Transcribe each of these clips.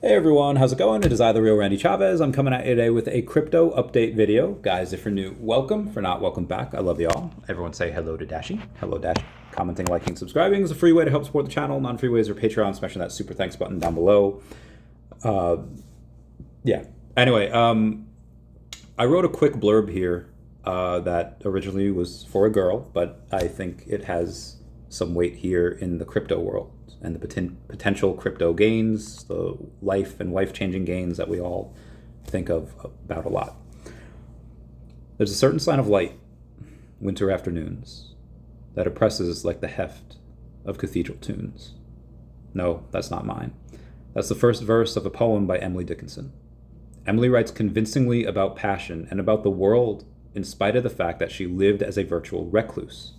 Hey everyone, how's it going? It is I, the real Randy Chavez. I'm coming at you today with a crypto update video. Guys, if you're new, welcome. For not, welcome back. I love you all. Everyone say hello to Dashi. Hello, Dashi. Commenting, liking, subscribing is a free way to help support the channel. Non-free ways are Patreon, smashing that super thanks button down below. Yeah. Anyway, I wrote a quick blurb here that originally was for a girl, but I think it has some weight here in the crypto world and the potential crypto gains, the life and wife-changing gains that we all think of about a lot. There's a certain sign of light, winter afternoons, that oppresses like the heft of cathedral tunes. No, that's not mine. That's the first verse of a poem by Emily Dickinson. Emily writes convincingly about passion and about the world in spite of the fact that she lived as a virtual recluse.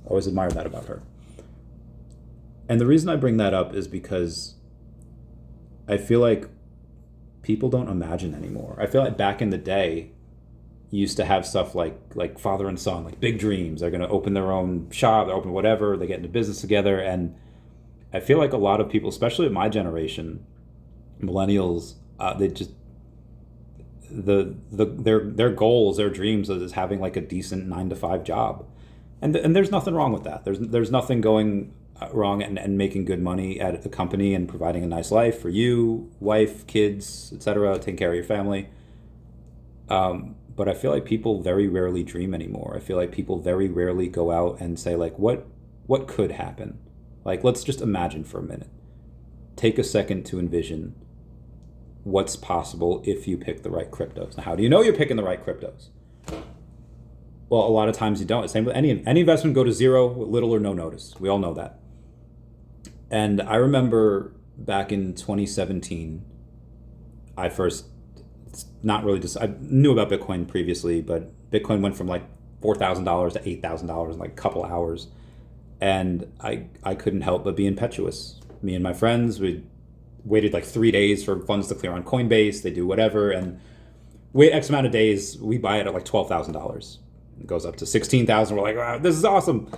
I always admired that about her. And the reason I bring that up is because I feel like people don't imagine anymore. I feel like back in the day, you used to have stuff like father and son, like big dreams. They're going to open their own shop, they open whatever, they get into business together. And I feel like a lot of people, especially in my generation, millennials, they just their goals, their dreams is having like a decent 9-to-5 job, and there's nothing wrong with that. There's nothing going wrong and making good money at a company and providing a nice life for you, wife, kids, etc., taking care of your family. But I feel like people very rarely dream anymore. I feel like people very rarely go out and say like, what could happen? Like, let's just imagine for a minute. Take a second to envision what's possible if you pick the right cryptos. Now, how do you know you're picking the right cryptos? Well, a lot of times you don't. Same with any investment, go to zero with little or no notice. We all know that. And I remember back in 2017, I first, not really just, I knew about Bitcoin previously, but Bitcoin went from like $4,000 to $8,000 in like a couple hours. And I couldn't help but be impetuous. Me and my friends, we waited like 3 days for funds to clear on Coinbase. They do whatever. And wait X amount of days, we buy it at like $12,000. It goes up to 16,000. We're like, wow, this is awesome.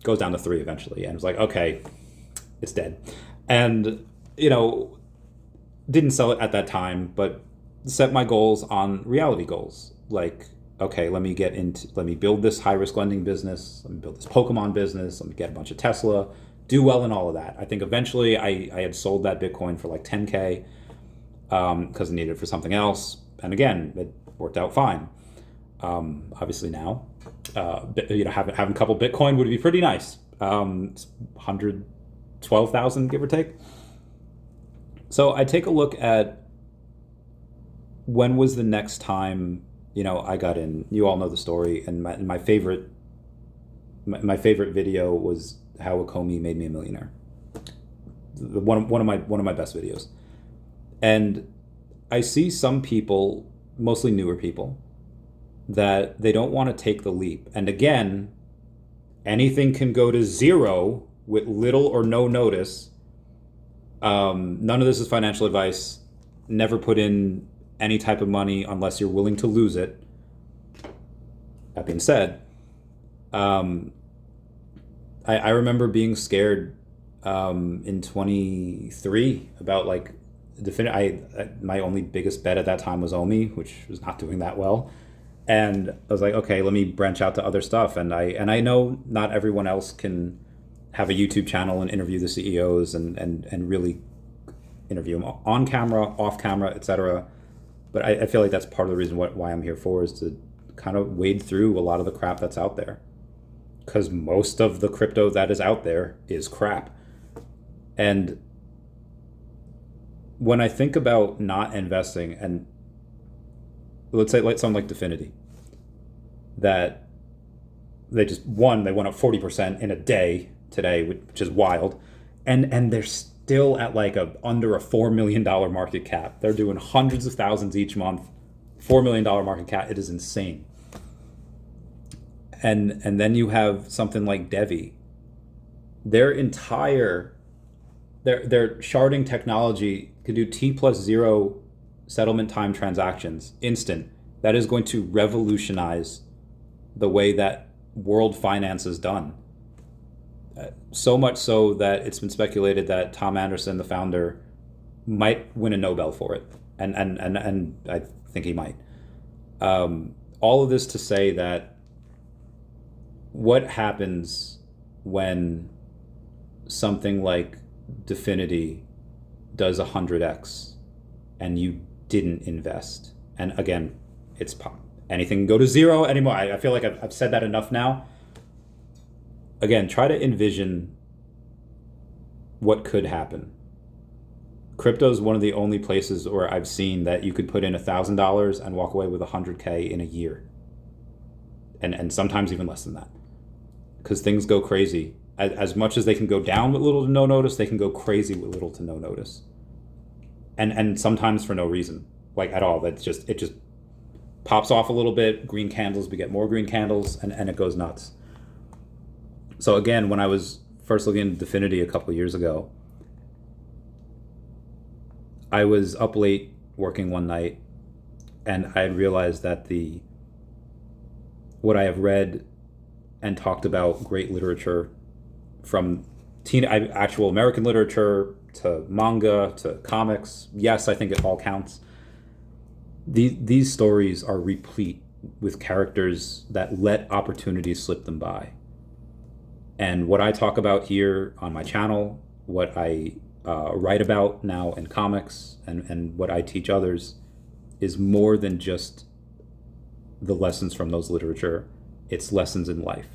Goes down to 3 eventually. And it's like, okay, it's dead. And, didn't sell it at that time, but set my goals on reality goals. Like, okay, let me build this high risk lending business. Let me build this Pokemon business. Let me get a bunch of Tesla, do well in all of that. I think eventually I had sold that Bitcoin for like 10K because I needed it for something else. And again, it worked out fine. Obviously now, having a couple Bitcoin would be pretty nice. 112,000, give or take. So I take a look at when was the next time, I got in. You all know the story. And my favorite video was how OMI made me a millionaire. One of my best videos. And I see some people, mostly newer people, that they don't want to take the leap. And again, anything can go to zero with little or no notice. None of this is financial advice. Never put in any type of money unless you're willing to lose it. That being said, I remember being scared in 23 about like my only biggest bet at that time was OMI, which was not doing that well. And I was like, okay, let me branch out to other stuff. And I know not everyone else can have a YouTube channel and interview the CEOs and really interview them on camera, off camera, etc. But I feel like that's part of the reason why I'm here for, is to kind of wade through a lot of the crap that's out there. Because most of the crypto that is out there is crap. And when I think about not investing, and let's say like something like Definity, that they went up 40% in a day today, which is wild, and they're still at like under a $4 million market cap. They're doing hundreds of thousands each month. $4 million market cap. It is insane. And then you have something like DEVVE. Their sharding technology could do T+0 settlement time transactions instant. That is going to revolutionize the way that world finance is done. So much so that it's been speculated that Tom Anderson, the founder, might win a Nobel for it, and I think he might. All of this to say that what happens when something like Definity does 100x and you didn't invest? And again, it's anything can go to zero anymore. I feel like I've said that enough now. Again, try to envision what could happen. Crypto is one of the only places where I've seen that you could put in $1,000 and walk away with 100K in a year. And sometimes even less than that. Because things go crazy. As much as they can go down with little to no notice, they can go crazy with little to no notice. And sometimes for no reason, like at all. It just pops off a little bit, green candles, we get more green candles, and it goes nuts. So again, when I was first looking at Definity a couple of years ago, I was up late working one night, and I realized that what I have read and talked about great literature, from actual American literature to manga to comics. Yes, I think it all counts. These stories are replete with characters that let opportunities slip them by. And what I talk about here on my channel, what I write about now in comics, and what I teach others is more than just the lessons from those literature. It's lessons in life.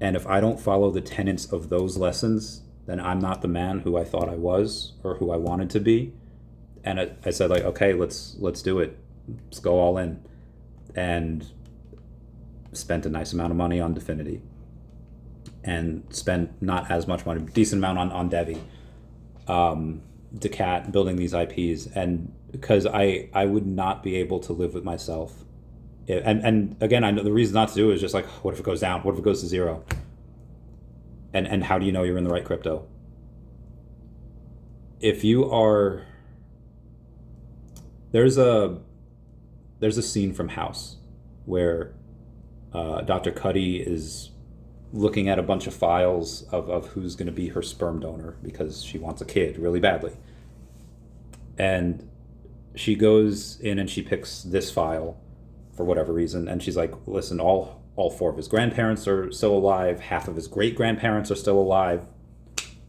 And if I don't follow the tenets of those lessons, then I'm not the man who I thought I was or who I wanted to be. And I said, like, okay, let's do it. Let's go all in. And spent a nice amount of money on Definity. And spent not as much money, decent amount on DEVVE. DeCat, building these IPs. And because I would not be able to live with myself. And again, I know the reason not to do it is just like, what if it goes down? What if it goes to zero? And how do you know you're in the right crypto? If you are, there's a scene from House where Dr. Cuddy is looking at a bunch of files of who's going to be her sperm donor because she wants a kid really badly. And she goes in and she picks this file for whatever reason, and she's like, listen, all four of his grandparents are still alive, half of his great-grandparents are still alive.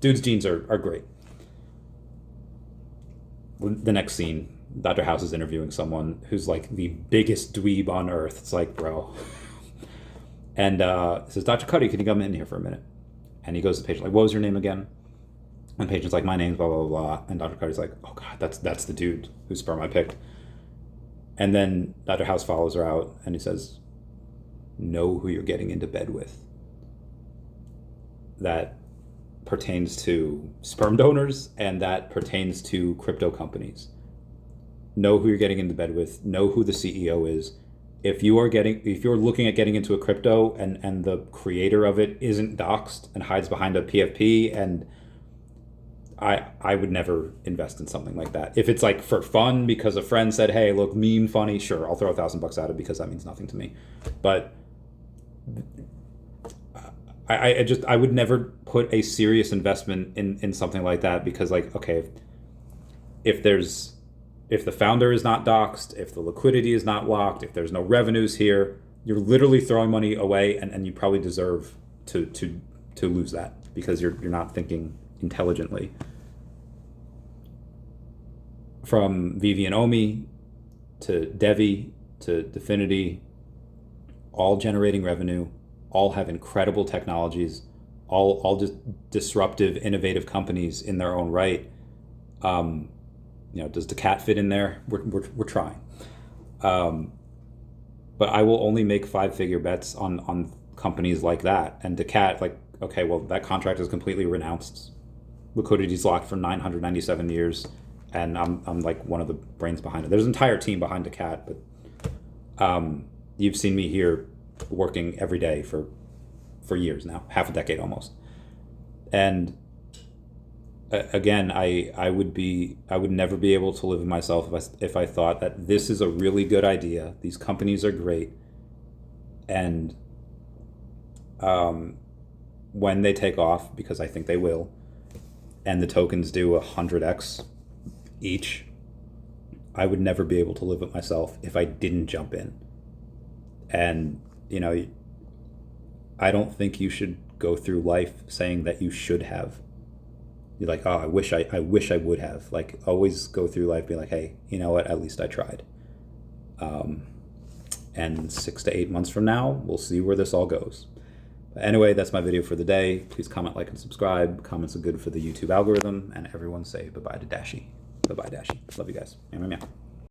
Dude's genes are great. The next scene, Dr. House is interviewing someone who's like the biggest dweeb on earth. It's like, bro. And says, Dr. Cuddy, can you come in here for a minute? And he goes to the patient, like, what was your name again? And the patient's like, my name's blah, blah, blah. And Dr. Cuddy's like, oh God, that's the dude whose sperm I picked. And then Dr. House follows her out and he says, know who you're getting into bed with. That pertains to sperm donors, and that pertains to crypto companies. Know who you're getting into bed with, know who the CEO is. If you're looking at getting into a crypto and the creator of it isn't doxxed and hides behind a PFP, and I would never invest in something like that. If it's like for fun because a friend said, hey, look, meme funny, sure, I'll throw $1,000 at it because that means nothing to me. But I would never put a serious investment in something like that, because, like, okay, if the founder is not doxxed, if the liquidity is not locked, if there's no revenues here, you're literally throwing money away, and you probably deserve to lose that because you're not thinking intelligently. From VeVe and OMI to DEVVE to Definity, all generating revenue, all have incredible technologies, all just disruptive, innovative companies in their own right. Does DeCat fit in there? We're trying. But I will only make 5-figure bets on companies like that. And DeCat, like, okay, well, that contract is completely renounced. Liquidity's locked for 997 years. And I'm like one of the brains behind it. There's an entire team behind DeCat, but you've seen me here working every day for years now, half a decade almost. And again, I would never be able to live with myself if I thought that this is a really good idea. These companies are great, and when they take off, because I think they will, and the tokens do 100x each, I would never be able to live with myself if I didn't jump in. And, you know, I don't think you should go through life saying that you should have. You're like, oh, I wish I would have. Like, always go through life being like, hey, you know what? At least I tried. And 6 to 8 months from now, we'll see where this all goes. But anyway, that's my video for the day. Please comment, like, and subscribe. Comments are good for the YouTube algorithm. And everyone say bye-bye to Dashi. Bye-bye, Dashi. Love you guys. Meow, meow, meow.